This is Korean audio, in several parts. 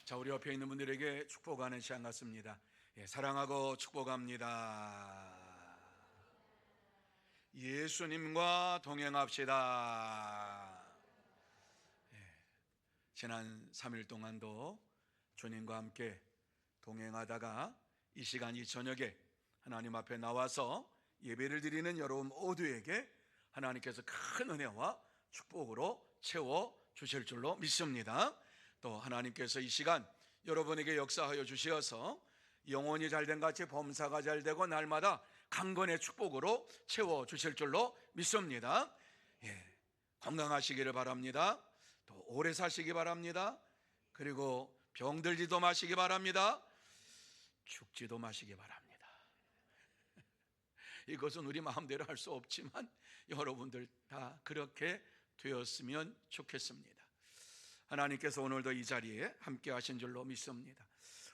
자, 우리 옆에 있는 분들에게 축복하는 시간 같습니다. 사랑하고 축복합니다. 예수님과 동행합시다. 지난 3일 동안도 주님과 함께 동행하다가 이 시간 이 저녁에 하나님 앞에 나와서 예배를 드리는 여러분 모두에게 하나님께서 큰 은혜와 축복으로 채워 주실 줄로 믿습니다. 또 하나님께서 이 시간 여러분에게 역사하여 주시어서 영혼이 잘된 같이 범사가 잘되고 날마다 강건의 축복으로 채워 주실 줄로 믿습니다. 건강하시기를 바랍니다. 또 오래 사시기 바랍니다. 그리고 병들지도 마시기 바랍니다. 죽지도 마시기 바랍니다. 이것은 우리 마음대로 할 수 없지만 여러분들 다 그렇게 되었으면 좋겠습니다. 하나님께서 오늘도 이 자리에 함께 하신 줄로 믿습니다.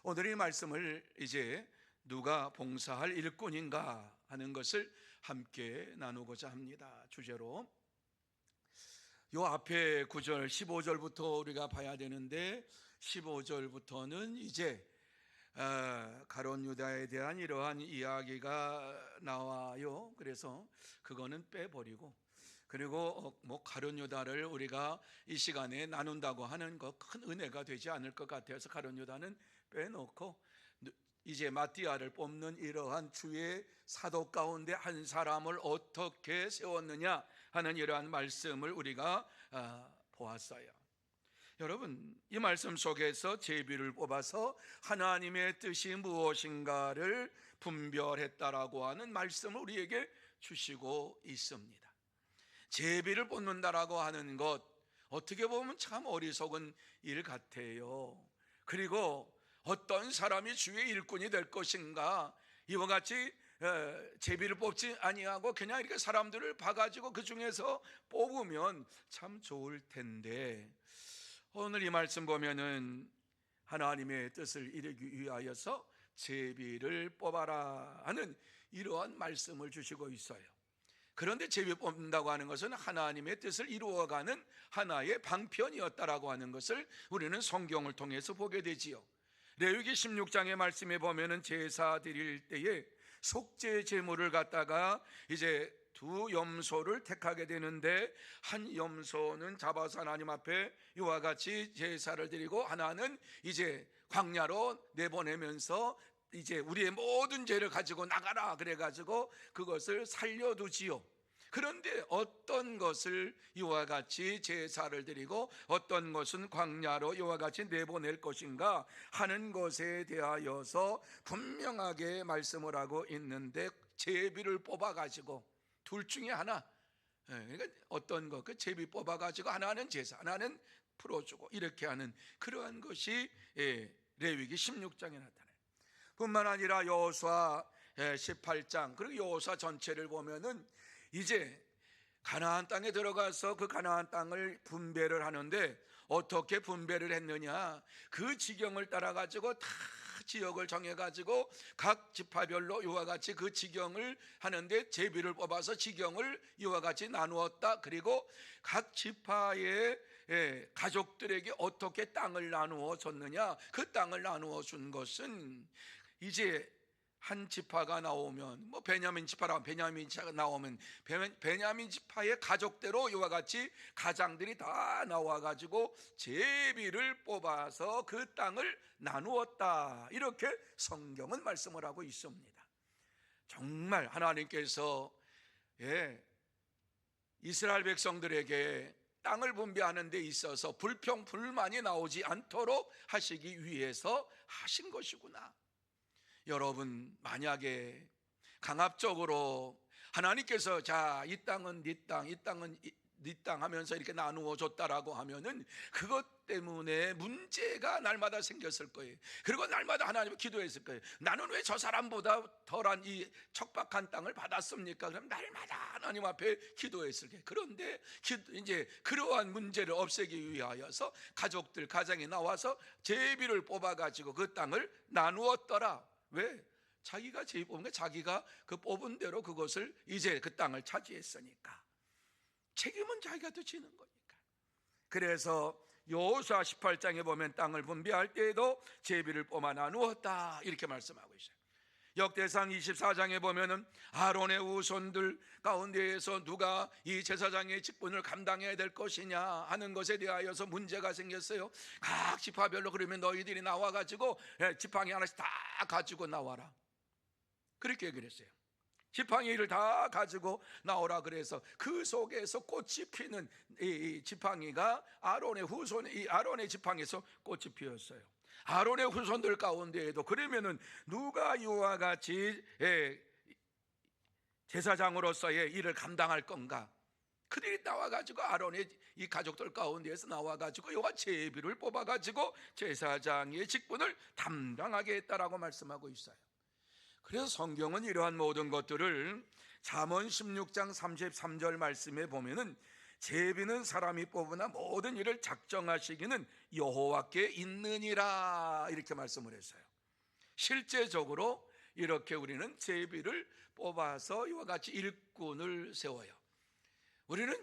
오늘 이 말씀을 이제 누가 봉사할 일꾼인가 하는 것을 함께 나누고자 합니다. 주제로 요 앞에 9절 15절부터 우리가 봐야 되는데 15절부터는 이제 가룟 유다에 대한 이러한 이야기가 나와요. 그래서 그거는 빼버리고, 그리고 가룟 유다를 우리가 이 시간에 나눈다고 하는 거 큰 은혜가 되지 않을 것 같아서 가룟 유다는 빼놓고 이제 마띠아를 뽑는 이러한 주의 사도 가운데 한 사람을 어떻게 세웠느냐 하는 이러한 말씀을 우리가 보았어요. 여러분, 이 말씀 속에서 제비를 뽑아서 하나님의 뜻이 무엇인가를 분별했다라고 하는 말씀을 우리에게 주시고 있습니다. 제비를 뽑는다라고 하는 것, 어떻게 보면 참 어리석은 일 같아요. 그리고 어떤 사람이 주의 일꾼이 될 것인가, 이와 같이 제비를 뽑지 아니하고 그냥 이렇게 사람들을 봐가지고 그 중에서 뽑으면 참 좋을 텐데, 오늘 이 말씀 보면은 하나님의 뜻을 이루기 위하여서 제비를 뽑아라 하는 이러한 말씀을 주시고 있어요. 그런데 제비 뽑는다고 하는 것은 하나님의 뜻을 이루어가는 하나의 방편이었다라고 하는 것을 우리는 성경을 통해서 보게 되지요. 레위기 16장의 말씀에 보면은 제사 드릴 때에 속죄 제물을 갖다가 이제 두 염소를 택하게 되는데, 한 염소는 잡아서 하나님 앞에 이와 같이 제사를 드리고, 하나는 이제 광야로 내보내면서 이제 우리의 모든 죄를 가지고 나가라 그래가지고 그것을 살려두지요. 그런데 어떤 것을 이와 같이 제사를 드리고 어떤 것은 광야로 이와 같이 내보낼 것인가 하는 것에 대하여서 분명하게 말씀을 하고 있는데, 제비를 뽑아가지고 둘 중에 하나, 그러니까 어떤 것, 그 제비 뽑아가지고 하나는 제사, 하나는 풀어주고 이렇게 하는 그러한 것이 레위기 16장에 나타나요. 뿐만 아니라 여호수아 18장 그리고 여호수아 전체를 보면은 이제 가나안 땅에 들어가서 그 가나안 땅을 분배를 하는데, 어떻게 분배를 했느냐, 그 지경을 따라 가지고 다 지역을 정해 가지고 각 지파별로 이와 같이 그 지경을 하는데, 제비를 뽑아서 지경을 이와 같이 나누었다. 그리고 각 지파의 가족들에게 어떻게 땅을 나누어 줬느냐, 그 땅을 나누어 준 것은 이제 한 지파가 나오면 베냐민 지파라, 베냐민 지파가 나오면 베냐민 지파의 가족대로 이와 같이 가장들이 다 나와가지고 제비를 뽑아서 그 땅을 나누었다, 이렇게 성경은 말씀을 하고 있습니다. 정말 하나님께서 이스라엘 백성들에게 땅을 분배하는 데 있어서 불평 불만이 나오지 않도록 하시기 위해서 하신 것이구나. 여러분, 만약에 강압적으로 하나님께서 자, 이 땅은 네 땅, 이 땅은 네 땅 하면서 이렇게 나누어 줬다라고 하면은 그것 때문에 문제가 날마다 생겼을 거예요. 그리고 날마다 하나님을 기도했을 거예요. 나는 왜 저 사람보다 덜한 이 척박한 땅을 받았습니까? 그럼 날마다 하나님 앞에 기도했을 거예요. 그런데 이제 그러한 문제를 없애기 위하여서 가족들 가장이 나와서 제비를 뽑아가지고 그 땅을 나누었더라. 왜? 자기가 제비 뽑은 게 자기가 그 뽑은 대로 그것을 이제 그 땅을 차지했으니까 책임은 자기가 더 지는 거니까. 그래서 여호수아 18장에 보면 땅을 분배할 때에도 제비를 뽑아 나누었다 이렇게 말씀하고 있어요. 역대상 24장에 보면은 아론의 후손들 가운데에서 누가 이 제사장의 직분을 감당해야 될 것이냐 하는 것에 대하여서 문제가 생겼어요. 각 지파별로 그러면 너희들이 나와가지고 지팡이 하나씩 다 가지고 나와라 그렇게 얘기를 했어요. 지팡이를 다 가지고 나오라 그래서 그 속에서 꽃이 피는 이 지팡이가 아론의 후손, 이 아론의 지팡이에서 꽃이 피었어요. 아론의 후손들 가운데에도 그러면은 누가 이와 같이 제사장으로서의 일을 감당할 건가? 그들이 나와가지고 아론의 이 가족들 가운데에서 나와가지고 이와 제비를 뽑아가지고 제사장의 직분을 담당하게 했다라고 말씀하고 있어요. 그래서 성경은 이러한 모든 것들을 잠언 16장 33절 말씀에 보면은 제비는 사람이 뽑으나 모든 일을 작정하시기는 여호와께 있느니라 이렇게 말씀을 했어요. 실제적으로 이렇게 우리는 제비를 뽑아서 이와 같이 일꾼을 세워요. 우리는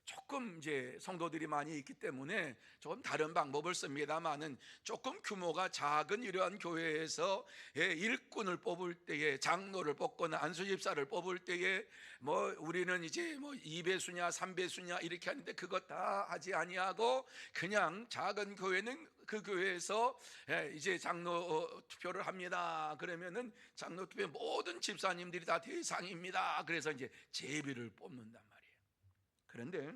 조금 이제 성도들이 많이 있기 때문에 조금 다른 방법을 씁니다만은 조금 규모가 작은 이러한 교회에서 일꾼을 뽑을 때에 장로를 뽑거나 안수집사를 뽑을 때에 뭐 우리는 이제 뭐 2배수냐 3배수냐 이렇게 하는데 그것 다 하지 아니하고 그냥 작은 교회는 그 교회에서 이제 장로 투표를 합니다. 그러면은 장로 투표 모든 집사님들이 다 대상입니다. 그래서 이제 제비를 뽑는단 말이에요. 그런데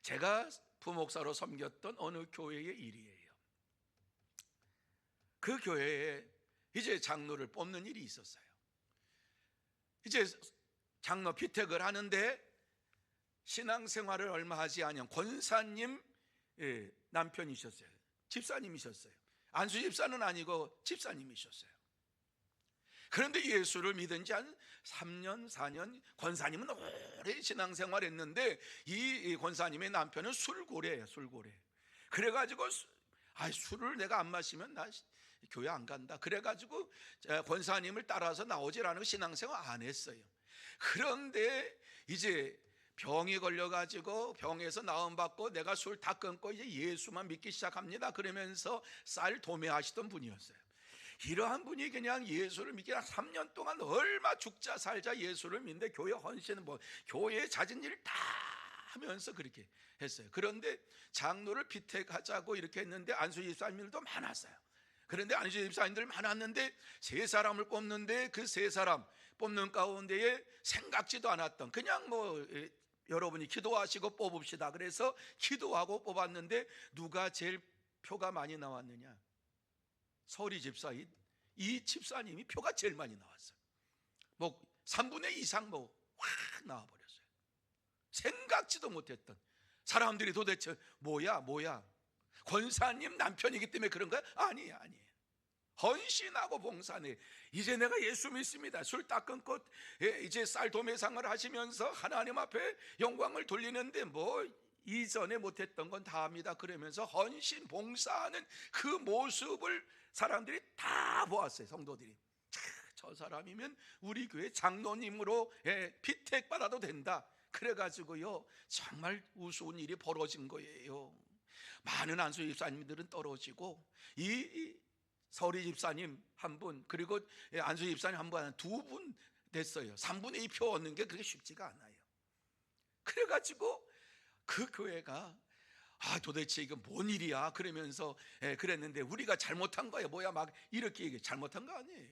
제가 부목사로 섬겼던 어느 교회의 일이에요. 그 교회에 이제 장로를 뽑는 일이 있었어요. 이제 장로 피택을 하는데 신앙생활을 얼마 하지 않은 권사님 남편이셨어요. 집사님이셨어요. 안수집사는 아니고 집사님이셨어요. 그런데 예수를 믿은 지 한 3년 4년 권사님은 오래 신앙생활 했는데 이 권사님의 남편은 술고래예요. 술고래. 그래가지고 술을 내가 안 마시면 나 교회 안 간다. 그래가지고 권사님을 따라서 나오질 않고 신앙생활 안 했어요. 그런데 이제 병이 걸려가지고 병에서 나음받고 내가 술 다 끊고 이제 예수만 믿기 시작합니다. 그러면서 쌀 도매하시던 분이었어요. 이러한 분이 그냥 예수를 믿기 한 3년 동안 얼마 죽자 살자 예수를 믿는데 교회 헌신은 뭐 교회에 잦은 일 다 하면서 그렇게 했어요. 그런데 장로를 피택하자고 이렇게 했는데 안수집사님들도 많았어요. 그런데 안수집사님들 많았는데 세 사람을 뽑는데 그 세 사람 뽑는 가운데에 생각지도 않았던 그냥 뭐 여러분이 기도하시고 뽑읍시다. 그래서 기도하고 뽑았는데 누가 제일 표가 많이 나왔느냐? 서리 집사인 이 집사님이 표가 제일 많이 나왔어요. 뭐 3분의 2 이상 뭐 확 나와버렸어요. 생각지도 못했던 사람들이 도대체 뭐야 권사님 남편이기 때문에 그런 거야? 아니에요. 헌신하고 봉사네. 이제 내가 예수 믿습니다. 술 다 끊고 이제 쌀 도매상을 하시면서 하나님 앞에 영광을 돌리는데 뭐 이전에 못했던 건 다 합니다. 그러면서 헌신 봉사하는 그 모습을 사람들이 다 보았어요. 성도들이 저 사람이면 우리 교회 장로님으로 피택받아도 된다. 그래가지고요 정말 우스운 일이 벌어진 거예요. 많은 안수 집사님들은 떨어지고 이 서리 집사님 한 분 그리고 안수 집사님 한 분, 두 분 됐어요. 3분의 2 표 얻는 게 그렇게 쉽지가 않아요. 그래가지고 그 교회가 도대체 이거 뭔 일이야 그러면서 그랬는데 우리가 잘못한 거야 뭐야 막 이렇게 얘기해. 잘못한 거 아니에요.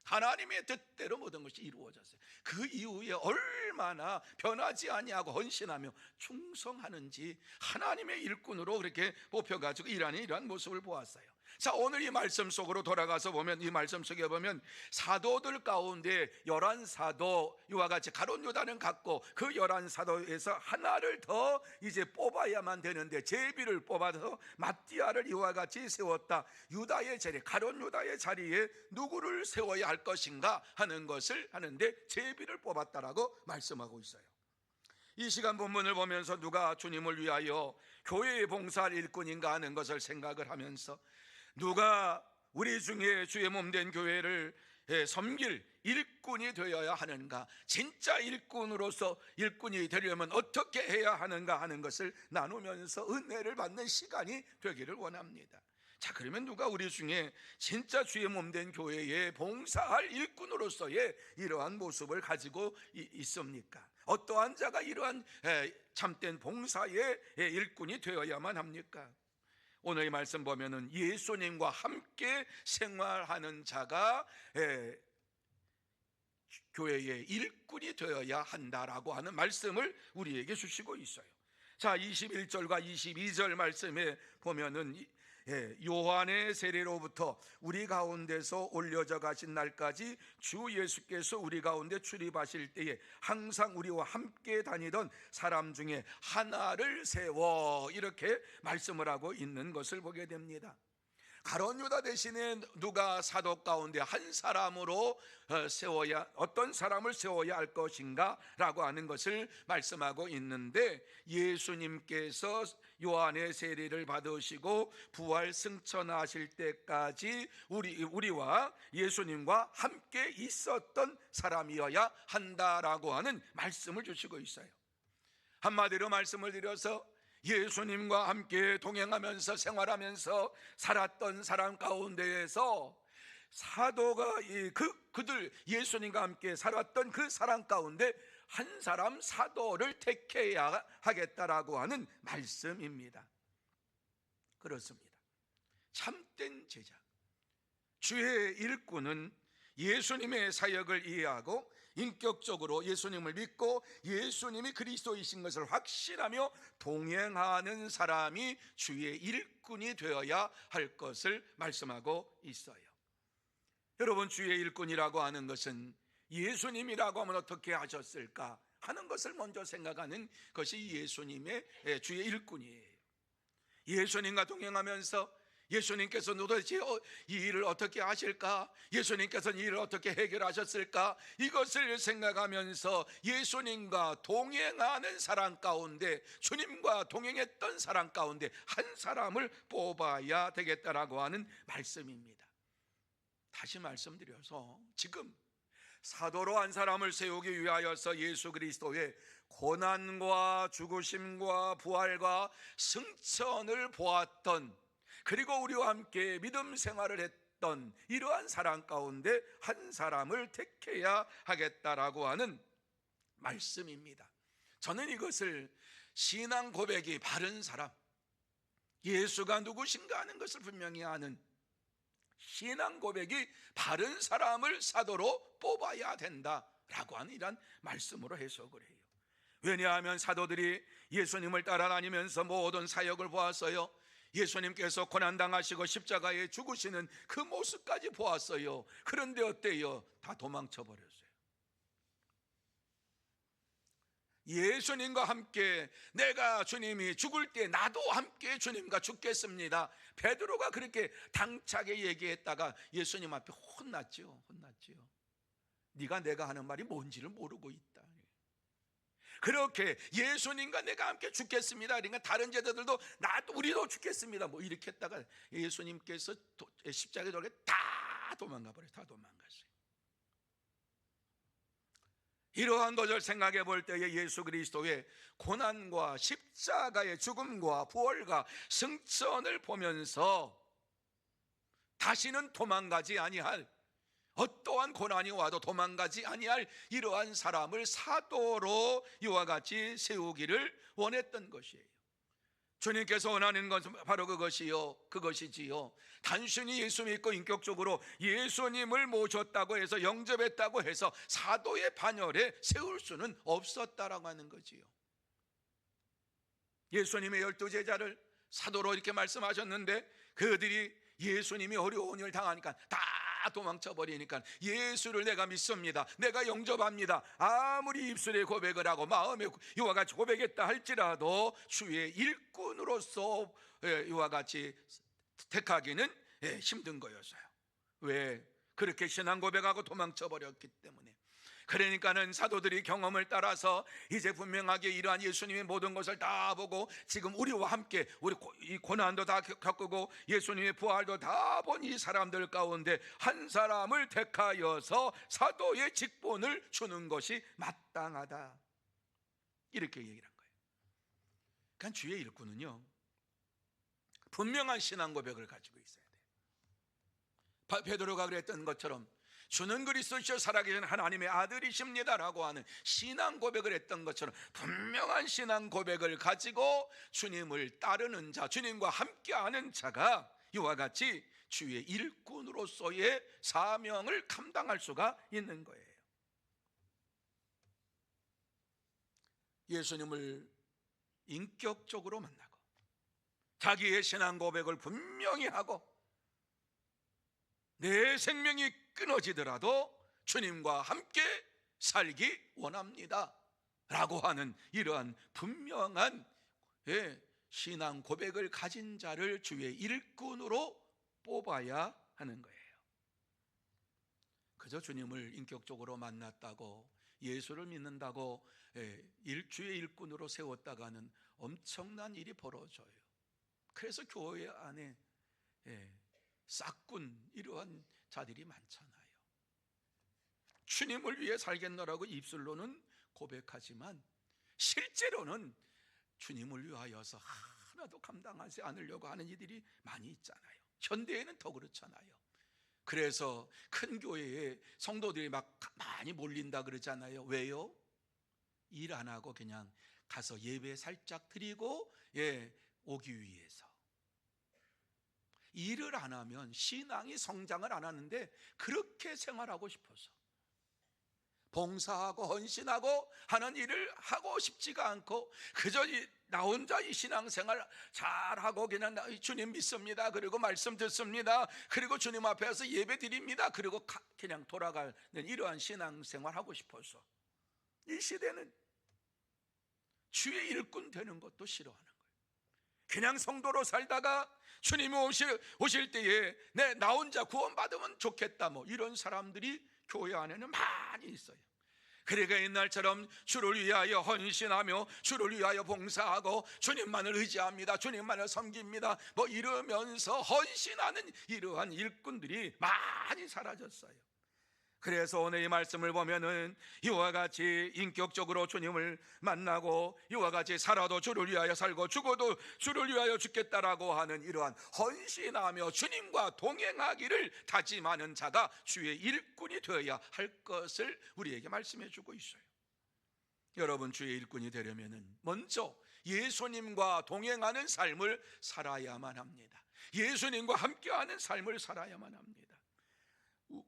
하나님의 뜻대로 모든 것이 이루어졌어요. 그 이후에 얼마나 변하지 아니하고 헌신하며 충성하는지 하나님의 일꾼으로 그렇게 뽑혀가지고 일하는 이러한 모습을 보았어요. 자, 오늘 이 말씀 속으로 돌아가서 보면 이 말씀 속에 보면 사도들 가운데 11사도 이와 같이 가룟 유다는 같고 그 11사도에서 하나를 더 이제 뽑아야만 되는데 제비를 뽑아서 마띠아를 이와 같이 세웠다. 유다의 자리, 가룟 유다의 자리에 누구를 세워야 할 것인가 하는 것을 하는데 제비를 뽑았다라고 말씀하고 있어요. 이 시간 본문을 보면서 누가 주님을 위하여 교회의 봉사할 일꾼인가 하는 것을 생각을 하면서 누가 우리 중에 주의 몸된 교회를 섬길 일꾼이 되어야 하는가, 진짜 일꾼으로서 일꾼이 되려면 어떻게 해야 하는가 하는 것을 나누면서 은혜를 받는 시간이 되기를 원합니다. 자, 그러면 누가 우리 중에 진짜 주의 몸된 교회에 봉사할 일꾼으로서의 이러한 모습을 가지고 있습니까? 어떠한 자가 이러한 참된 봉사의 일꾼이 되어야만 합니까? 오늘 이 말씀 보면은 예수님과 함께 생활하는 자가 교회의 일꾼이 되어야 한다라고 하는 말씀을 우리에게 주시고 있어요. 자, 21절과 22절 말씀에 보면은 요한의 세례로부터 우리 가운데서 올려져 가신 날까지 주 예수께서 우리 가운데 출입하실 때에 항상 우리와 함께 다니던 사람 중에 하나를 세워, 이렇게 말씀을 하고 있는 것을 보게 됩니다. 가룟 유다 대신에 누가 사도 가운데 한 사람으로 어떤 사람을 세워야 할 것인가 라고 하는 것을 말씀하고 있는데, 예수님께서 요한의 세례를 받으시고 부활 승천하실 때까지 우리와 예수님과 함께 있었던 사람이어야 한다라고 하는 말씀을 주시고 있어요. 한마디로 말씀을 드려서 예수님과 함께 동행하면서 생활하면서 살았던 사람 가운데에서 사도가 그들 예수님과 함께 살았던 그 사람 가운데 한 사람 사도를 택해야 하겠다라고 하는 말씀입니다. 그렇습니다. 참된 제자, 주의 일꾼은 예수님의 사역을 이해하고 인격적으로 예수님을 믿고 예수님이 그리스도이신 것을 확신하며 동행하는 사람이 주의 일꾼이 되어야 할 것을 말씀하고 있어요. 여러분, 주의 일꾼이라고 하는 것은 예수님이라고 하면 어떻게 하셨을까 하는 것을 먼저 생각하는 것이 예수님의 주의 일꾼이에요. 예수님과 동행하면서 예수님께서 도대체 이 일을 어떻게 하실까? 예수님께서는 이 일을 어떻게 해결하셨을까? 이것을 생각하면서 예수님과 동행하는 사람 가운데, 주님과 동행했던 사람 가운데 한 사람을 뽑아야 되겠다라고 하는 말씀입니다. 다시 말씀드려서, 지금 사도로 한 사람을 세우기 위하여서 예수 그리스도의 고난과 죽으심과 부활과 승천을 보았던, 그리고 우리와 함께 믿음 생활을 했던 이러한 사람 가운데 한 사람을 택해야 하겠다라고 하는 말씀입니다. 저는 이것을 신앙 고백이 바른 사람, 예수가 누구신가 하는 것을 분명히 아는 신앙 고백이 바른 사람을 사도로 뽑아야 된다라고 하는 이런 말씀으로 해석을 해요. 왜냐하면 사도들이 예수님을 따라다니면서 모든 사역을 보았어요. 예수님께서 고난당하시고 십자가에 죽으시는 그 모습까지 보았어요. 그런데 어때요? 다 도망쳐 버렸어요. 예수님과 함께, 내가 주님이 죽을 때 나도 함께 주님과 죽겠습니다, 베드로가 그렇게 당차게 얘기했다가 예수님 앞에 혼났죠. 네가 내가 하는 말이 뭔지를 모르고 있다. 그렇게 예수님과 내가 함께 죽겠습니다, 그러니까 다른 제자들도 우리도 죽겠습니다 뭐 이렇게 했다가 예수님께서 십자가에 돌게 다 도망가 버려요. 다 도망갔어요. 이러한 것을 생각해 볼 때에 예수 그리스도의 고난과 십자가의 죽음과 부활과 승천을 보면서 다시는 도망가지 아니할, 어떠한 고난이 와도 도망가지 아니할 이러한 사람을 사도로 이와 같이 세우기를 원했던 것이에요. 주님께서 원하는 것은 바로 그것이지요. 단순히 예수 믿고 인격적으로 예수님을 모셨다고 해서, 영접했다고 해서 사도의 반열에 세울 수는 없었다라고 하는 거지요. 예수님의 12제자를 사도로 이렇게 말씀하셨는데, 그들이 예수님이 어려운 일을 당하니까 다 도망쳐 버리니까, 예수를 내가 믿습니다, 내가 영접합니다, 아무리 입술에 고백을 하고 마음에 이와 같이 고백했다 할지라도 주의 일꾼으로서 이와 같이 택하기는 힘든 거였어요. 왜? 그렇게 신앙 고백하고 도망쳐 버렸기 때문에. 그러니까는 사도들이 경험을 따라서 이제 분명하게 이러한 예수님의 모든 것을 다 보고 지금 우리와 함께 이 고난도 다 겪고 예수님의 부활도 다 본 이 사람들 가운데 한 사람을 택하여서 사도의 직분을 주는 것이 마땅하다, 이렇게 얘기를 한 거예요. 그러니까 주의 일꾼은요, 분명한 신앙 고백을 가지고 있어야 돼요. 베드로가 그랬던 것처럼 주는 그리스도시요 살아계신 하나님의 아들이십니다라고 하는 신앙 고백을 했던 것처럼 분명한 신앙 고백을 가지고 주님을 따르는 자, 주님과 함께하는 자가 이와 같이 주의 일꾼으로서의 사명을 감당할 수가 있는 거예요. 예수님을 인격적으로 만나고 자기의 신앙 고백을 분명히 하고 내 생명이 끊어지더라도 주님과 함께 살기 원합니다 라고 하는 이러한 분명한 신앙 고백을 가진 자를 주의 일꾼으로 뽑아야 하는 거예요. 그저 주님을 인격적으로 만났다고, 예수를 믿는다고 주의 일꾼으로 세웠다가는 엄청난 일이 벌어져요. 그래서 교회 안에 싹군 이러한 자들이 많잖아요. 주님을 위해 살겠노라고 입술로는 고백하지만 실제로는 주님을 위하여서 하나도 감당하지 않으려고 하는 이들이 많이 있잖아요. 현대에는 더 그렇잖아요. 그래서 큰 교회에 성도들이 막 많이 몰린다 그러잖아요. 왜요? 일 안 하고 그냥 가서 예배 살짝 드리고 오기 위해서. 일을 안 하면 신앙이 성장을 안 하는데 그렇게 생활하고 싶어서, 봉사하고 헌신하고 하는 일을 하고 싶지가 않고 그저 나 혼자 이 신앙생활 잘하고 그냥 주님 믿습니다, 그리고 말씀 듣습니다, 그리고 주님 앞에서 예배 드립니다, 그리고 그냥 돌아가는 이러한 신앙생활 하고 싶어서 이 시대는 주의 일꾼 되는 것도 싫어하는 거예요. 그냥 성도로 살다가 주님이 오실 때에 나 혼자 구원받으면 좋겠다, 이런 사람들이 교회 안에는 많이 있어요. 그러니까 옛날처럼 주를 위하여 헌신하며 주를 위하여 봉사하고 주님만을 의지합니다, 주님만을 섬깁니다 이러면서 헌신하는 이러한 일꾼들이 많이 사라졌어요. 그래서 오늘 이 말씀을 보면은 이와 같이 인격적으로 주님을 만나고 이와 같이 살아도 주를 위하여 살고 죽어도 주를 위하여 죽겠다라고 하는 이러한 헌신하며 주님과 동행하기를 다짐하는 자가 주의 일꾼이 되어야 할 것을 우리에게 말씀해 주고 있어요. 여러분, 주의 일꾼이 되려면은 먼저 예수님과 동행하는 삶을 살아야만 합니다. 예수님과 함께하는 삶을 살아야만 합니다.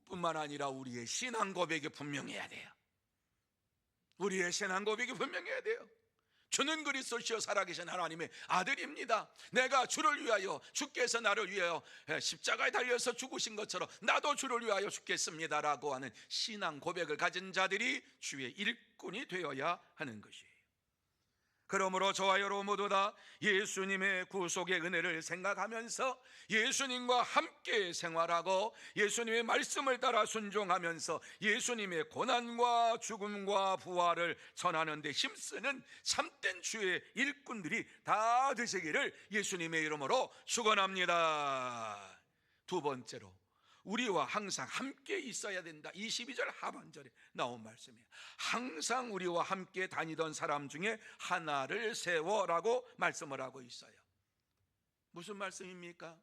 뿐만 아니라 우리의 신앙 고백이 분명해야 돼요. 우리의 신앙 고백이 분명해야 돼요. 주는 그리스도시요 살아계신 하나님의 아들입니다. 내가 주를 위하여, 주께서 나를 위하여 십자가에 달려서 죽으신 것처럼 나도 주를 위하여 죽겠습니다라고 하는 신앙 고백을 가진 자들이 주의 일꾼이 되어야 하는 것이에요. 그러므로 저와 여러분 모두 다 예수님의 구속의 은혜를 생각하면서 예수님과 함께 생활하고 예수님의 말씀을 따라 순종하면서 예수님의 고난과 죽음과 부활을 전하는 데 힘쓰는 참된 주의 일꾼들이 다 되시기를 예수님의 이름으로 축원합니다. 두 번째로, 우리와 항상 함께 있어야 된다. 22절 하반절에 나온 말씀이에요. 항상 우리와 함께 다니던 사람 중에 하나를 세워라고 말씀을 하고 있어요. 무슨 말씀입니까?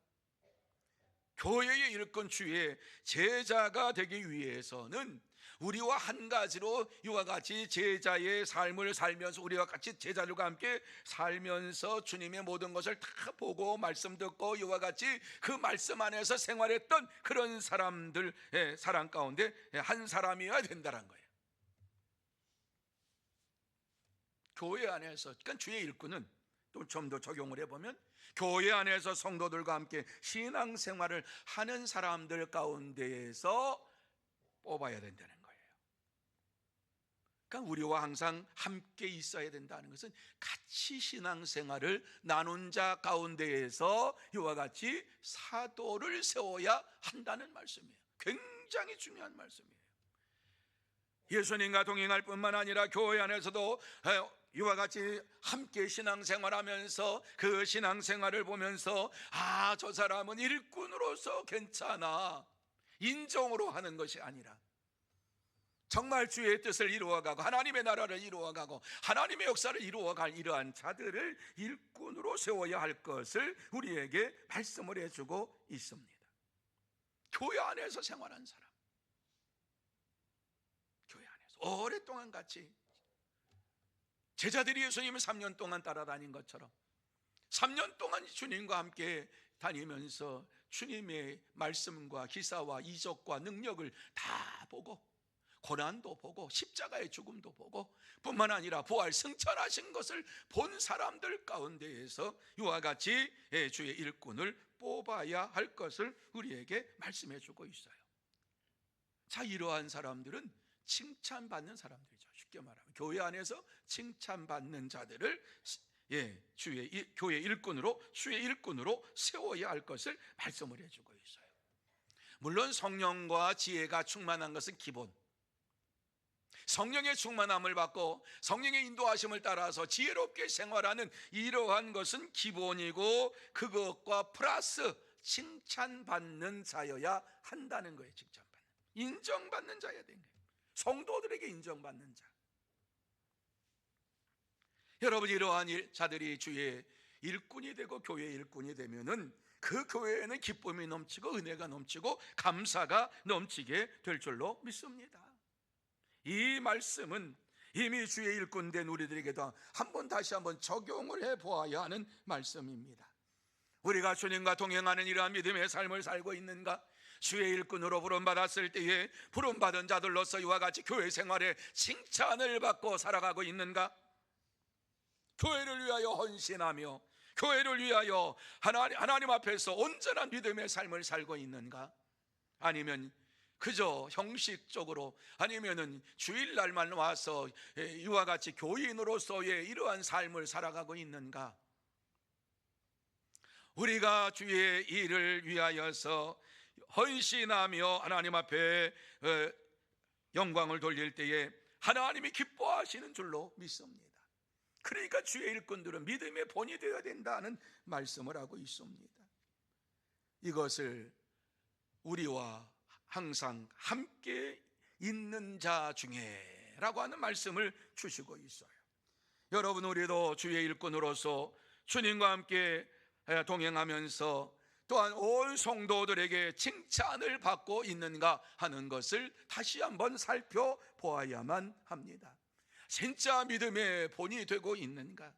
교회의 일꾼 주의 제자가 되기 위해서는 우리와 한 가지로 이와 같이 제자의 삶을 살면서 우리와 같이 제자들과 함께 살면서 주님의 모든 것을 다 보고 말씀 듣고 이와 같이 그 말씀 안에서 생활했던 그런 사람들의 사람 가운데 한 사람이어야 된다는 거예요. 교회 안에서, 그러니까 주의 일꾼은 또 좀 더 적용을 해보면 교회 안에서 성도들과 함께 신앙생활을 하는 사람들 가운데에서 뽑아야 된다는 거예요. 그러니까 우리와 항상 함께 있어야 된다는 것은 같이 신앙생활을 나눈 자 가운데에서 이와 같이 사도를 세워야 한다는 말씀이에요. 굉장히 중요한 말씀이에요. 예수님과 동행할 뿐만 아니라 교회 안에서도 이와 같이 함께 신앙생활하면서 그 신앙생활을 보면서 저 사람은 일꾼으로서 괜찮아, 인정으로 하는 것이 아니라 정말 주의 뜻을 이루어가고 하나님의 나라를 이루어가고 하나님의 역사를 이루어갈 이러한 자들을 일꾼으로 세워야 할 것을 우리에게 말씀을 해주고 있습니다. 교회 안에서 생활한 사람, 교회 안에서 오랫동안 같이 제자들이 예수님을 3년 동안 따라다닌 것처럼 3년 동안 주님과 함께 다니면서 주님의 말씀과 기사와 이적과 능력을 다 보고 고난도 보고 십자가의 죽음도 보고 뿐만 아니라 부활 승천하신 것을 본 사람들 가운데에서 이와 같이 주의 일꾼을 뽑아야 할 것을 우리에게 말씀해 주고 있어요. 자, 이러한 사람들은 칭찬받는 사람들이죠. 쉽게 말하면 교회 안에서 칭찬받는 자들을 교회 일꾼으로, 주의 일꾼으로 세워야 할 것을 말씀을 해주고 있어요. 물론 성령과 지혜가 충만한 것은 기본, 성령의 충만함을 받고 성령의 인도하심을 따라서 지혜롭게 생활하는 이러한 것은 기본이고, 그것과 플러스 칭찬받는 자여야 한다는 거예요. 칭찬받는, 인정받는 자여야 되는 거예요. 성도들에게 인정받는 자. 여러분, 이러한 자들이 주의 일꾼이 되고 교회의 일꾼이 되면은 그 교회에는 기쁨이 넘치고 은혜가 넘치고 감사가 넘치게 될 줄로 믿습니다. 이 말씀은 이미 주의 일꾼 된 우리들에게도 다시 한번 적용을 해보아야 하는 말씀입니다. 우리가 주님과 동행하는 이러한 믿음의 삶을 살고 있는가? 주의 일꾼으로 부름받았을 때에 부름받은 자들로서 이와 같이 교회 생활에 칭찬을 받고 살아가고 있는가? 교회를 위하여 헌신하며 교회를 위하여 하나님 앞에서 온전한 믿음의 삶을 살고 있는가? 아니면 그저 형식적으로, 아니면은 주일날만 와서 이와 같이 교인으로서의 이러한 삶을 살아가고 있는가? 우리가 주의 일을 위하여서 헌신하며 하나님 앞에 영광을 돌릴 때에 하나님이 기뻐하시는 줄로 믿습니다. 그러니까 주의 일꾼들은 믿음의 본이 되어야 된다는 말씀을 하고 있습니다. 이것을 우리와 항상 함께 있는 자 중에 라고 하는 말씀을 주시고 있어요. 여러분, 우리도 주의 일꾼으로서 주님과 함께 동행하면서 또한 온 성도들에게 칭찬을 받고 있는가 하는 것을 다시 한번 살펴보아야만 합니다. 진짜 믿음의 본이 되고 있는가?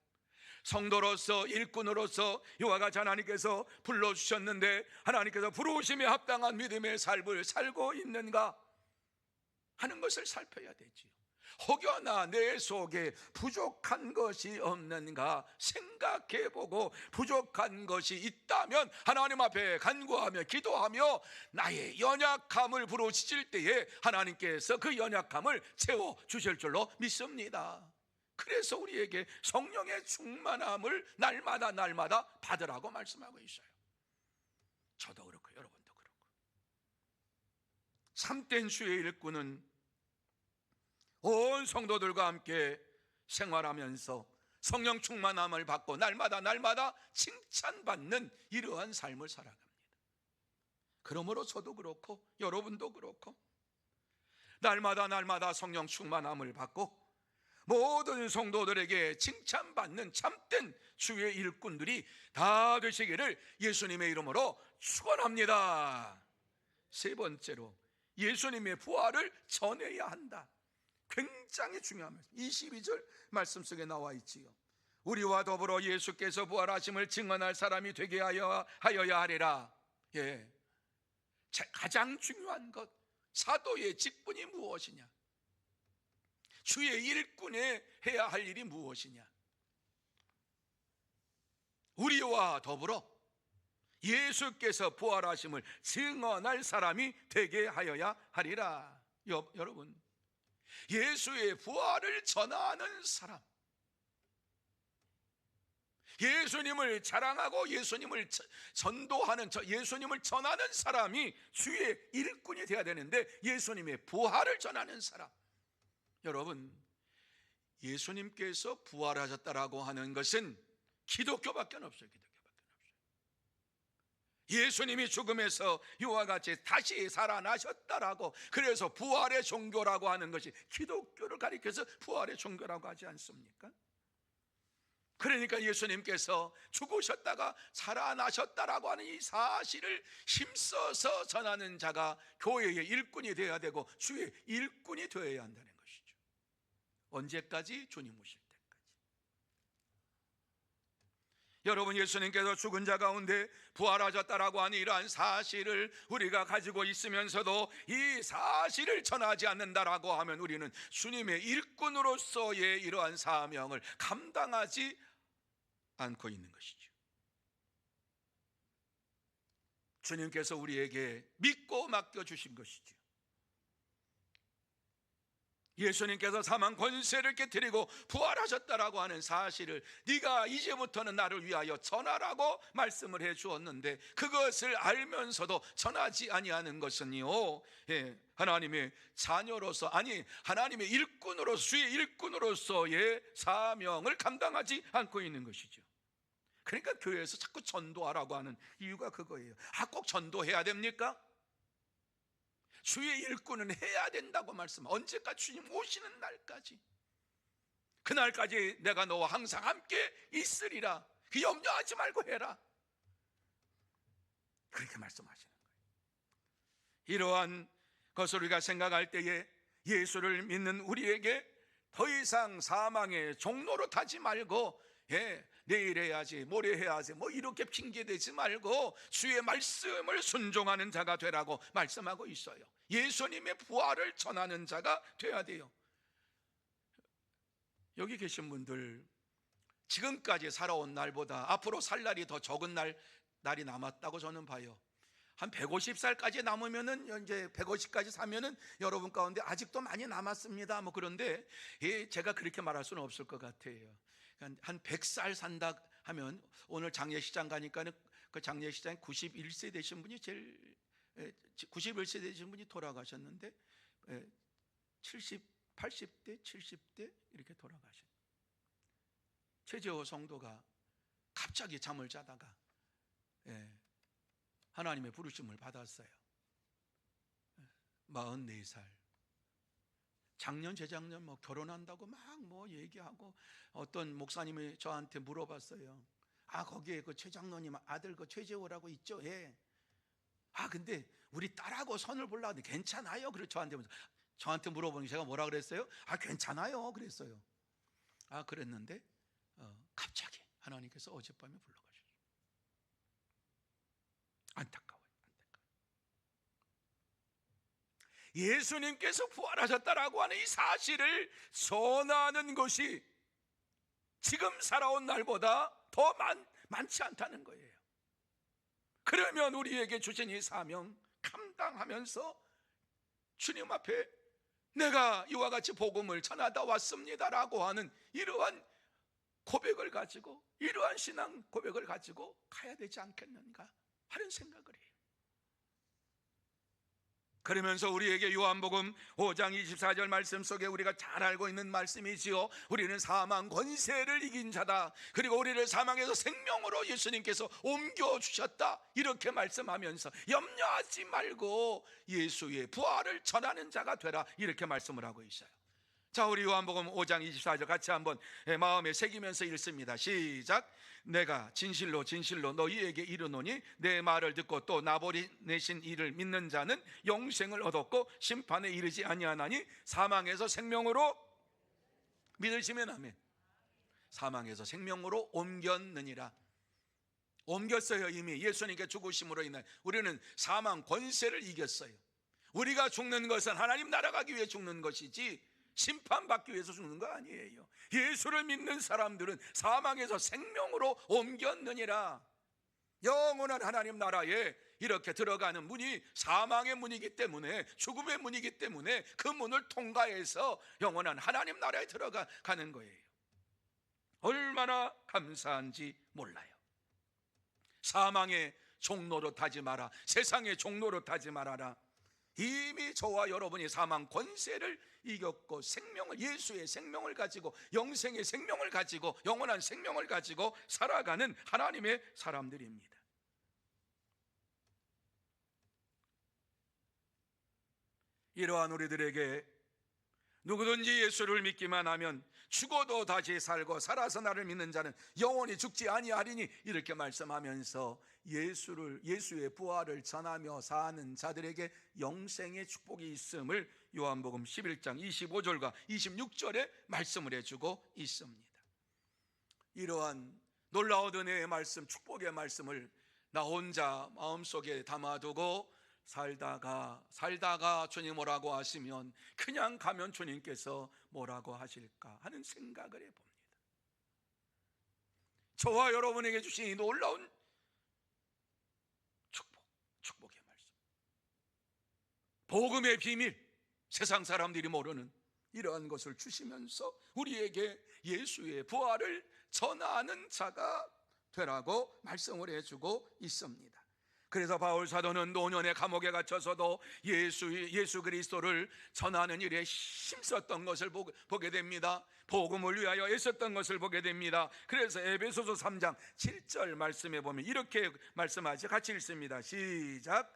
성도로서, 일꾼으로서 이와 같이 하나님께서 불러주셨는데 하나님께서 부르심에 합당한 믿음의 삶을 살고 있는가 하는 것을 살펴야 되지요. 혹여나 내 속에 부족한 것이 없는가 생각해보고, 부족한 것이 있다면 하나님 앞에 간구하며 기도하며 나의 연약함을 부르짖을 때에 하나님께서 그 연약함을 채워주실 줄로 믿습니다. 그래서 우리에게 성령의 충만함을 날마다 받으라고 말씀하고 있어요. 저도 그렇고 여러분도 그렇고. 참된 주의 일꾼은 온 성도들과 함께 생활하면서 성령 충만함을 받고 날마다 칭찬받는 이러한 삶을 살아갑니다. 그러므로 저도 그렇고 여러분도 그렇고 날마다 성령 충만함을 받고 모든 성도들에게 칭찬받는 참된 주의 일꾼들이 다 되시기를 예수님의 이름으로 축원합니다. 세 번째로, 예수님의 부활을 전해야 한다. 굉장히 중요한 말씀, 22절 말씀 속에 나와 있지요. 우리와 더불어 예수께서 부활하심을 증언할 사람이 되게 하여야 하리라. 가장 중요한 것, 사도의 직분이 무엇이냐? 주의 일꾼에 해야 할 일이 무엇이냐? 우리와 더불어 예수께서 부활하심을 증언할 사람이 되게 하여야 하리라. 여러분, 예수의 부활을 전하는 사람, 예수님을 자랑하고 예수님을 전도하는, 예수님을 전하는 사람이 주의 일꾼이 되어야 되는데, 예수님의 부활을 전하는 사람, 여러분, 예수님께서 부활하셨다라고 하는 것은 기독교밖에 없어요. 예수님이 죽음에서 이와 같이 다시 살아나셨다라고, 그래서 부활의 종교라고 하는 것이 기독교를 가리켜서 부활의 종교라고 하지 않습니까? 그러니까 예수님께서 죽으셨다가 살아나셨다라고 하는 이 사실을 힘써서 전하는 자가 교회의 일꾼이 되어야 되고 주의 일꾼이 되어야 한다는 것이죠. 언제까지? 주님 오실 때까지. 여러분, 예수님께서 죽은 자 가운데 부활하셨다라고 하는 이러한 사실을 우리가 가지고 있으면서도 이 사실을 전하지 않는다라고 하면 우리는 주님의 일꾼으로서의 이러한 사명을 감당하지 않고 있는 것이죠. 주님께서 우리에게 믿고 맡겨주신 것이죠. 예수님께서 사망 권세를 깨뜨리고 부활하셨다라고 하는 사실을 네가 이제부터는 나를 위하여 전하라고 말씀을 해 주었는데, 그것을 알면서도 전하지 아니하는 것은요, 하나님의 자녀로서, 아니 하나님의 일꾼으로서, 주의 일꾼으로서의 사명을 감당하지 않고 있는 것이죠. 그러니까 교회에서 자꾸 전도하라고 하는 이유가 그거예요. 꼭 전도해야 됩니까? 주의 일꾼은 해야 된다고 말씀. 언제까지? 주님 오시는 날까지. 그날까지 내가 너와 항상 함께 있으리라. 그 염려하지 말고 해라. 그렇게 말씀하시는 거예요. 이러한 것을 우리가 생각할 때에 예수를 믿는 우리에게 더 이상 사망의 종로로 타지 말고, 내일 해야지, 모레 해야지, 이렇게 핑계대지 말고 주의 말씀을 순종하는 자가 되라고 말씀하고 있어요. 예수님의 부활을 전하는 자가 돼야 돼요. 여기 계신 분들, 지금까지 살아온 날보다 앞으로 살 날이 더 적은 날이 남았다고 저는 봐요. 한 150살까지 남으면은, 이제 150까지 사면은 여러분 가운데 아직도 많이 남았습니다. 그런데 제가 그렇게 말할 수는 없을 것 같아요. 한 100살 산다 하면, 오늘 장례식장 가니까는 그 장례식장에 91세 되신 분이 91세 되신 분이 돌아가셨는데, 80대, 70대 이렇게 돌아가셨어요. 최재호 성도가 갑자기 잠을 자다가 하나님의 부르심을 받았어요. 44살. 작년, 재작년 결혼한다고 막 얘기하고, 어떤 목사님이 저한테 물어봤어요. 거기에 그 최장로님 아들 그 최재호라고 있죠? 근데 우리 딸하고 선을 보려고 하는데 괜찮아요? 그래서 저한테 물어보니 제가 뭐라 그랬어요? 괜찮아요 그랬어요. 그랬는데 갑자기 하나님께서 어젯밤에 불러가셨어요. 안타까워요. 예수님께서 부활하셨다라고 하는 이 사실을 전하는 것이 지금 살아온 날보다 더 많지 않다는 거예요. 그러면 우리에게 주신 이 사명 감당하면서 주님 앞에 내가 이와 같이 복음을 전하다 왔습니다라고 하는 이러한 고백을 가지고, 이러한 신앙 고백을 가지고 가야 되지 않겠는가 하는 생각을 해요. 그러면서 우리에게 요한복음 5장 24절 말씀 속에 우리가 잘 알고 있는 말씀이지요. 우리는 사망 권세를 이긴 자다. 그리고 우리를 사망에서 생명으로 예수님께서 옮겨주셨다. 이렇게 말씀하면서 염려하지 말고 예수의 부활을 전하는 자가 되라. 이렇게 말씀을 하고 있어요. 자, 우리 요한복음 5장 24절 같이 한번 마음에 새기면서 읽습니다. 시작. 내가 진실로 진실로 너희에게 이르노니 내 말을 듣고 또 나보내신 이를 믿는 자는 영생을 얻었고 심판에 이르지 아니하나니 사망에서 생명으로, 믿으시면 아멘. 사망에서 생명으로 옮겼느니라. 옮겼어요. 이미 예수님께 죽으심으로 인해 우리는 사망 권세를 이겼어요. 우리가 죽는 것은 하나님 나라 가기 위해 죽는 것이지 심판받기 위해서 죽는 거 아니에요. 예수를 믿는 사람들은 사망에서 생명으로 옮겼느니라. 영원한 하나님 나라에 이렇게 들어가는 문이 사망의 문이기 때문에, 죽음의 문이기 때문에 그 문을 통과해서 영원한 하나님 나라에 들어가는 거예요. 얼마나 감사한지 몰라요. 사망의 종로로 타지 마라, 세상의 종로로 타지 말아라. 이미 저와 여러분이 사망 권세를 이겼고 생명을, 예수의 생명을 가지고, 영생의 생명을 가지고, 영원한 생명을 가지고 살아가는 하나님의 사람들입니다. 이러한 우리들에게 누구든지 예수를 믿기만 하면 죽어도 다시 살고 살아서 나를 믿는 자는 영원히 죽지 아니하리니, 이렇게 말씀하면서 예수의 부활을 전하며 사는 자들에게 영생의 축복이 있음을 요한복음 11장 25절과 26절에 말씀을 해주고 있습니다. 이러한 놀라운 은혜의 말씀, 축복의 말씀을 나 혼자 마음속에 담아두고 살다가 주님 뭐라고 하시면 그냥 가면 주님께서 뭐라고 하실까 하는 생각을 해봅니다. 저와 여러분에게 주신 이 놀라운 축복의 말씀, 복음의 비밀, 세상 사람들이 모르는 이러한 것을 주시면서 우리에게 예수의 부활을 전하는 자가 되라고 말씀을 해주고 있습니다. 그래서 바울 사도는 노년의 감옥에 갇혀서도 예수 그리스도를 전하는 일에 힘썼던 것을 보게 됩니다. 복음을 위하여 애썼던 것을 보게 됩니다. 그래서 에베소서 3장 7절 말씀에 보면 이렇게 말씀하죠. 같이 읽습니다. 시작.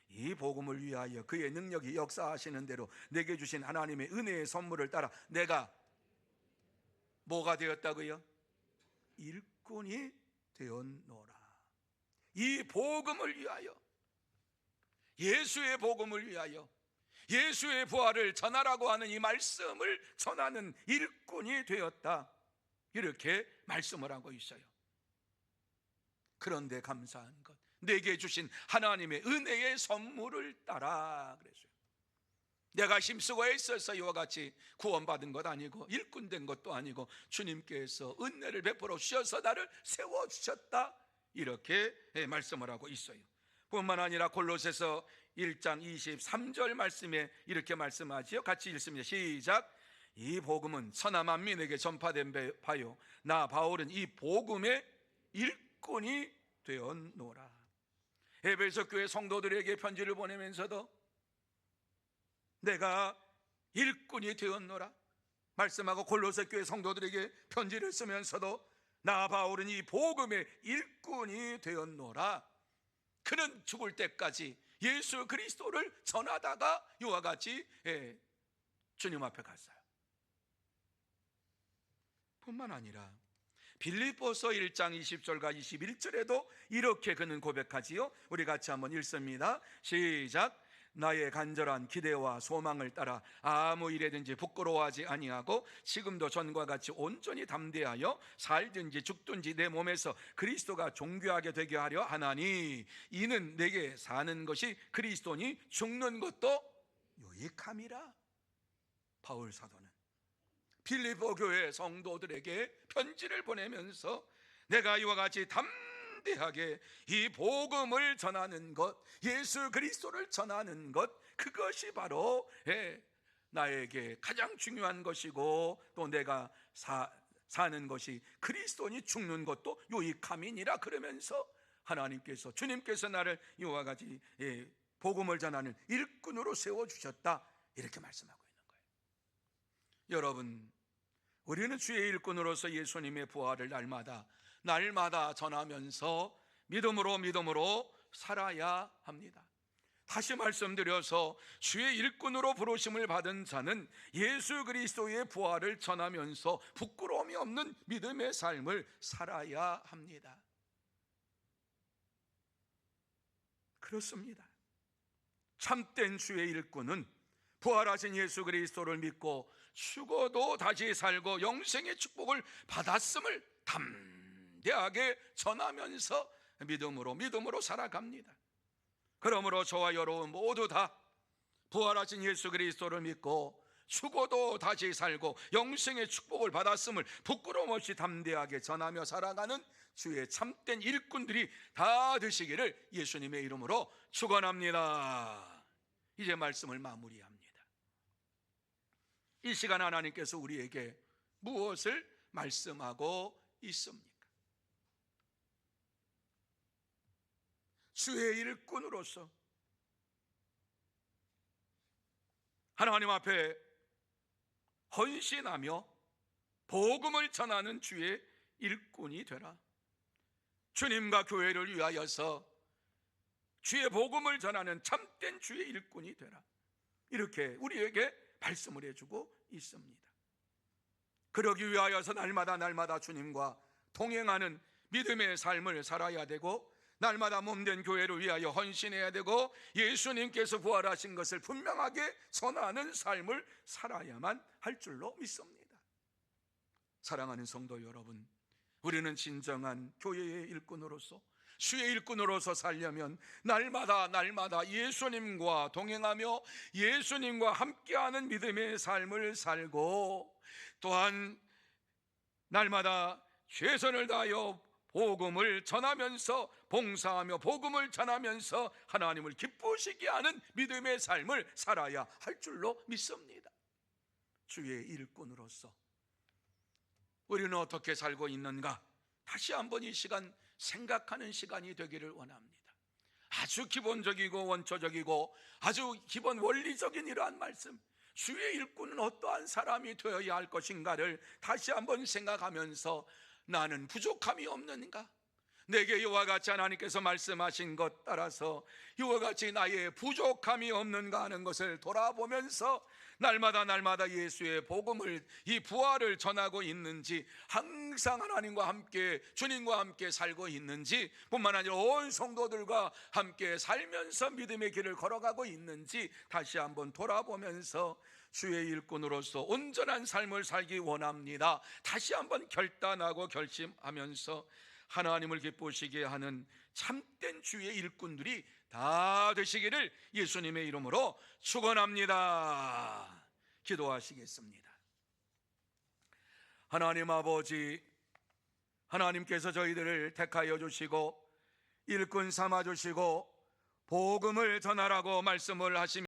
이 복음을 위하여 그의 능력이 역사하시는 대로 내게 주신 하나님의 은혜의 선물을 따라 내가 뭐가 되었다고요? 일꾼이 되었노라. 이 복음을 위하여, 예수의 복음을 위하여, 예수의 부활을 전하라고 하는 이 말씀을 전하는 일꾼이 되었다, 이렇게 말씀을 하고 있어요. 그런데 감사한 것, 내게 주신 하나님의 은혜의 선물을 따라 그랬어요. 내가 힘쓰고 애써서 이와 같이 구원받은 것 아니고 일꾼 된 것도 아니고 주님께서 은혜를 베풀어 주셔서 나를 세워주셨다, 이렇게 말씀을 하고 있어요. 뿐만 아니라 골로새서 1장 23절 말씀에 이렇게 말씀하지요. 같이 읽습니다. 시작. 이 복음은 천하 만민에게 전파된 바요 나 바울은 이 복음의 일꾼이 되었노라. 에베소 교회 성도들에게 편지를 보내면서도 내가 일꾼이 되었노라 말씀하고, 골로새 교회 성도들에게 편지를 쓰면서도 나 바울은 이 복음의 일꾼이 되었노라. 그는 죽을 때까지 예수 그리스도를 전하다가 이와 같이 주님 앞에 갔어요. 뿐만 아니라 빌립보서 1장 20절과 21절에도 이렇게 그는 고백하지요. 우리 같이 한번 읽습니다. 시작. 나의 간절한 기대와 소망을 따라 아무 일에든지 부끄러워하지 아니하고 지금도 전과 같이 온전히 담대하여 살든지 죽든지 내 몸에서 그리스도가 존귀하게 되게 하려 하나니, 이는 내게 사는 것이 그리스도니 죽는 것도 유익함이라. 바울 사도는 빌립보 교회 성도들에게 편지를 보내면서 내가 이와 같이 담대하게 이 복음을 전하는 것, 예수 그리스도를 전하는 것, 그것이 바로 나에게 가장 중요한 것이고, 또 내가 사는 것이 그리스도니 죽는 것도 유익함이니라. 그러면서 하나님께서, 주님께서 나를 이와 같이 복음을 전하는 일꾼으로 세워주셨다, 이렇게 말씀하고 있는 거예요. 여러분, 우리는 주의 일꾼으로서 예수님의 부활을 날마다 전하면서 믿음으로 살아야 합니다. 다시 말씀드려서 주의 일꾼으로 부르심을 받은 자는 예수 그리스도의 부활을 전하면서 부끄러움이 없는 믿음의 삶을 살아야 합니다. 그렇습니다. 참된 주의 일꾼은 부활하신 예수 그리스도를 믿고 죽어도 다시 살고 영생의 축복을 받았음을 담대하게 전하면서 믿음으로 살아갑니다. 그러므로 저와 여러분 모두 다 부활하신 예수 그리스도를 믿고 죽어도 다시 살고 영생의 축복을 받았음을 부끄러움 없이 담대하게 전하며 살아가는 주의 참된 일꾼들이 다 되시기를 예수님의 이름으로 축원합니다. 이제 말씀을 마무리합니다. 이 시간 하나님께서 우리에게 무엇을 말씀하고 있습니까? 주의 일꾼으로서 하나님 앞에 헌신하며 복음을 전하는 주의 일꾼이 되라. 주님과 교회를 위하여서 주의 복음을 전하는 참된 주의 일꾼이 되라. 이렇게 우리에게 말씀을 해주고 있습니다. 그러기 위하여서 날마다 주님과 동행하는 믿음의 삶을 살아야 되고, 날마다 몸된 교회를 위하여 헌신해야 되고, 예수님께서 부활하신 것을 분명하게 전하는 삶을 살아야만 할 줄로 믿습니다. 사랑하는 성도 여러분, 우리는 진정한 교회의 일꾼으로서, 주의 일꾼으로서 살려면 날마다 예수님과 동행하며 예수님과 함께하는 믿음의 삶을 살고, 또한 날마다 최선을 다하여 복음을 전하면서, 봉사하며 복음을 전하면서 하나님을 기쁘시게 하는 믿음의 삶을 살아야 할 줄로 믿습니다. 주의 일꾼으로서 우리는 어떻게 살고 있는가, 다시 한번 이 시간 생각하는 시간이 되기를 원합니다. 아주 기본적이고 원초적이고 아주 기본 원리적인 이러한 말씀, 주의 일꾼은 어떠한 사람이 되어야 할 것인가를 다시 한번 생각하면서, 나는 부족함이 없는가? 내게 이와 같이 하나님께서 말씀하신 것 따라서 이와 같이 나의 부족함이 없는가 하는 것을 돌아보면서 날마다 예수의 복음을, 이 부활을 전하고 있는지, 항상 하나님과 함께, 주님과 함께 살고 있는지, 뿐만 아니라 온 성도들과 함께 살면서 믿음의 길을 걸어가고 있는지 다시 한번 돌아보면서 주의 일꾼으로서 온전한 삶을 살기 원합니다. 다시 한번 결단하고 결심하면서 하나님을 기쁘시게 하는 참된 주의 일꾼들이 다 되시기를 예수님의 이름으로 축원합니다. 기도하시겠습니다. 하나님 아버지, 하나님께서 저희들을 택하여 주시고 일꾼 삼아 주시고 복음을 전하라고 말씀을 하시며